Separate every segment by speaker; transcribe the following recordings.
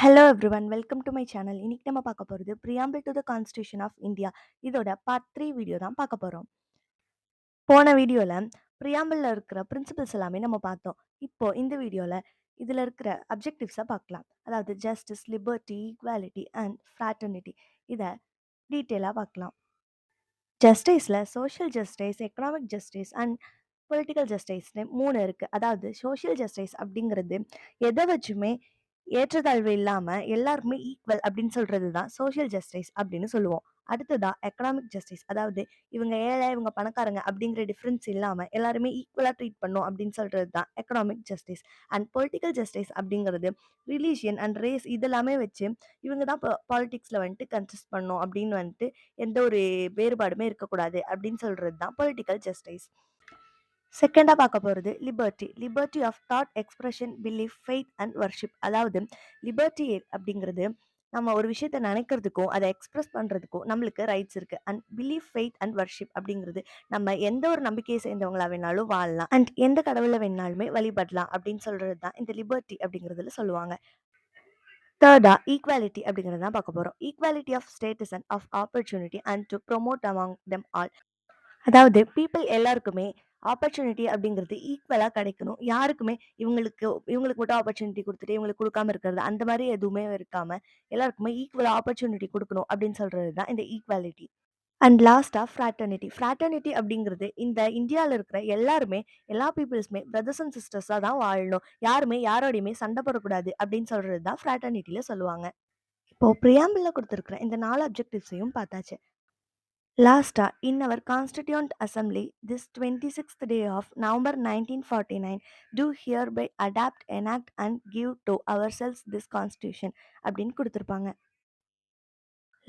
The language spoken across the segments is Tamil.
Speaker 1: Hello everyone, welcome to my channel. இன்னைக்கு நம்ம பார்க்க போகிறது preamble to the constitution of India. இதோட பார்ட் 3 வீடியோ தான் பார்க்க போகிறோம். போன வீடியோவில் ப்ரியாம்பிளில் இருக்கிற பிரின்சிபல்ஸ் எல்லாமே நம்ம பார்த்தோம். இப்போ இந்த வீடியோவில் இதில் இருக்கிற அப்ஜெக்டிவ்ஸை பார்க்கலாம். அதாவது justice, liberty, equality and fraternity. இதை டீட்டெயிலாக பார்க்கலாம். ஜஸ்டிஸில் social justice, economic justice and political ஜஸ்டிஸ்னு 3 இருக்குது. அதாவது சோஷியல் ஜஸ்டிஸ் அப்படிங்கிறது எதை வச்சுமே ஏற்றத்தாழ்வு இல்லாமல் எல்லாருக்குமே ஈக்குவல் அப்படின்னு சொல்கிறது தான் சோஷியல் ஜஸ்டிஸ் அப்படின்னு சொல்லுவோம். அடுத்ததா எக்கனாமிக் ஜஸ்டிஸ், அதாவது இவங்க ஏழை இவங்க பணக்காரங்க அப்படிங்கிற டிஃப்ரென்ஸ் இல்லாமல் எல்லாருமே ஈக்குவலாக ட்ரீட் பண்ணும் அப்படின்னு சொல்கிறது தான் economic justice. And political justice அப்படிங்கிறது ரிலீஜியன் அண்ட் ரேஸ் இதெல்லாமே வச்சு இவங்க தான் பாலிடிக்ஸில் வந்துட்டு கன்சிஸ்ட் பண்ணும் அப்படின்னு வந்துட்டு எந்த ஒரு வேறுபாடுமே இருக்கக்கூடாது அப்படின்னு சொல்கிறது தான் பொலிட்டிக்கல் ஜஸ்டிஸ். செகண்டாக பார்க்க போகிறது liberty. Liberty of thought expression, belief, faith and worship. அதாவது லிபர்ட்டி அப்படிங்கிறது நம்ம ஒரு விஷயத்த நினைக்கிறதுக்கும் அதை எக்ஸ்பிரஸ் பண்ணுறதுக்கும் நம்மளுக்கு ரைட்ஸ் இருக்குது. And belief, faith and worship அப்படிங்கிறது நம்ம எந்த ஒரு நம்பிக்கையை சேர்ந்தவங்களா வேணாலும் வாழலாம் அண்ட் எந்த கடவுளை வேணாலுமே வழிபடலாம் அப்படின்னு சொல்கிறது தான் இந்த லிபர்ட்டி அப்படிங்கிறதுல சொல்லுவாங்க. தேர்டா ஈக்வாலிட்டி அப்படிங்கிறது தான் பார்க்க போகிறோம். Equality of status and of opportunity and to promote among them all. அதாவது பீப்பிள் எல்லாருக்குமே ஆப்பர்ச்சுனிட்டி அப்படிங்கிறது ஈக்குவலாக கிடைக்கணும். யாருக்குமே இவங்களுக்கு இவங்களுக்கு மட்டும் ஆப்பர்ச்சுனிட்டி கொடுத்துட்டு இவங்களுக்கு கொடுக்காம இருக்கிறது அந்த மாதிரி எதுவுமே இருக்காம எல்லாருக்குமே ஈக்குவலாக ஆப்பர்ச்சுனிட்டி கொடுக்கணும் அப்படின்னு சொல்றது தான் இந்த ஈக்வாலிட்டி. அண்ட் லாஸ்டா ஃப்ராட்டர்னிட்டி. ஃப்ராட்டர்னிட்டி அப்படிங்கிறது இந்த இந்தியாவில் இருக்கிற எல்லாருமே எல்லா பீப்புள்ஸுமே பிரதர்ஸ் அண்ட் சிஸ்டர்ஸாக தான் வாழணும், யாருமே யாரோடையுமே சண்டை போடக்கூடாது அப்படின்னு சொல்றது தான் ஃப்ராட்டர்னிட்டியில் சொல்லுவாங்க. இப்போ ப்ரியாம்பிளில் கொடுத்துருக்குற இந்த 4 அப்ஜெக்டிவ்ஸையும் பார்த்தாச்சு. Lasta, in our Constituent Assembly, this 26th day of November 1949, do hereby adapt, enact and give to ourselves this Constitution அப்படின்னு கொடுத்துருப்பாங்க.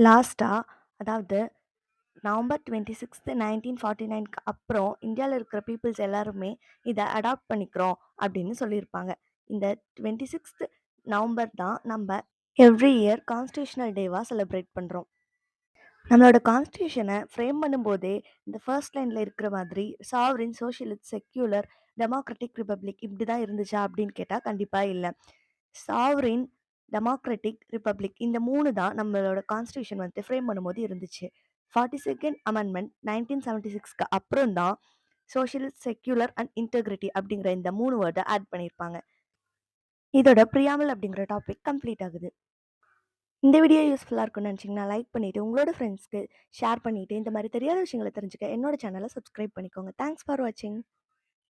Speaker 1: லாஸ்டா, அதாவது நவம்பர் 26th 1949க்கு அப்புறம் இந்தியாவில் இருக்கிற பீப்புள்ஸ் எல்லாருமே இதை அடாப்ட் பண்ணிக்கிறோம் அப்படின்னு சொல்லியிருப்பாங்க. இந்த 26th நவம்பர் தான் நம்ம எவ்ரி இயர் கான்ஸ்டியூஷனல் டேவாக செலிப்ரேட் பண்ணுறோம். நம்மளோட கான்ஸ்டியூஷனை ஃப்ரேம் பண்ணும்போதே இந்த ஃபர்ஸ்ட் லைனில் இருக்கிற மாதிரி sovereign, socialist, secular, democratic republic இப்படி தான் இருந்துச்சா அப்படின்னு கேட்டால் கண்டிப்பாக இல்லை. சாவரின், டெமோக்ராட்டிக், ரிப்பப்ளிக் இந்த 3 தான் நம்மளோட கான்ஸ்டியூஷன் வந்து ஃப்ரேம் பண்ணும்போது இருந்துச்சு. 42nd அமெண்ட்மெண்ட் 1976க்கு அப்புறம் தான் சோஷியலிஸ்ட், செக்யூலர் அண்ட் இன்டெகிரிட்டி அப்படிங்கிற இந்த 3 வேர்டை ஆட் பண்ணியிருப்பாங்க. இதோட ப்ரியாமல் அப்படிங்கிற டாபிக் கம்ப்ளீட் ஆகுது. இந்த வீடியோ யூஸ்ஃபுல்லாக இருக்கும்னு நினச்சிங்கன்னா லைக் பண்ணிவிட்டு உங்களோட ஃப்ரெண்ட்ஸ்க்கு ஷேர் பண்ணிவிட்டு இந்த மாதிரி தெரியாத விஷயங்களை தெரிஞ்சுக்க என்னோட சேனலை சப்ஸ்கிரைப் பண்ணிக்கோங்க. தேங்க்ஸ் ஃபார் வாட்சிங்.